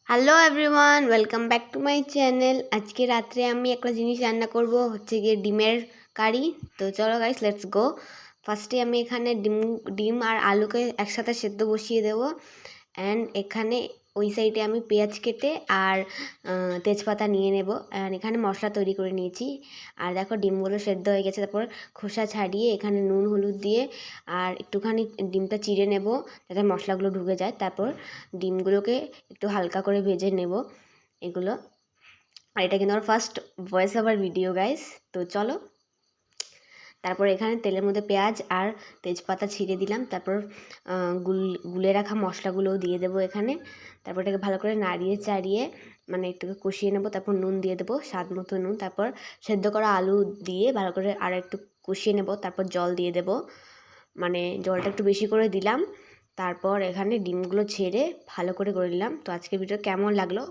Hello everyone, welcome back to my channel. আজকে রাত্রে আমি একটা জিনিস রান্না করব, হচ্ছে গিয়ে ডিমের কারি। তো চলো গাইস, লেটস গো। ফার্স্টে আমি এখানে ডিম আর আলুকে একসাথে সেদ্ধ বসিয়ে দেবো। অ্যান্ড এখানে ওই সাইডে আমি পেঁয়াজ কেটে আর তেজপাতা নিয়ে নেব। অ্যান্ড এখানে মশলা তৈরি করে নিয়েছি। আর দেখো ডিমগুলো সেদ্ধ হয়ে গেছে। তারপর খোসা ছাড়িয়ে এখানে নুন হলুদ দিয়ে আর একটুখানি ডিমটা চিড়ে নেব যাতে মশলাগুলো ঢুকে যায়। তারপর ডিমগুলোকে একটু হালকা করে ভেজে নেব এগুলো। আর এটা কিন্তু আমার first voice over video guys. তো চলো, তারপর এখানে তেলের মধ্যে পেঁয়াজ আর তেজপাতা ছিঁড়ে দিলাম। তারপর গুলে রাখা মশলাগুলোও দিয়ে দেবো এখানে। তারপর এটাকে ভালো করে নাড়িয়ে চাড়িয়ে মানে একটু কষিয়ে নেবো। তারপর নুন দিয়ে দেবো, স্বাদ মতো নুন। তারপর সেদ্ধ করা আলু দিয়ে ভালো করে আর একটু কষিয়ে নেব। তারপর জল দিয়ে দেবো, মানে জলটা একটু বেশি করে দিলাম। তারপর এখানে ডিমগুলো ছেড়ে ভালো করে নিলাম। তো আজকের ভিডিও কেমন লাগলো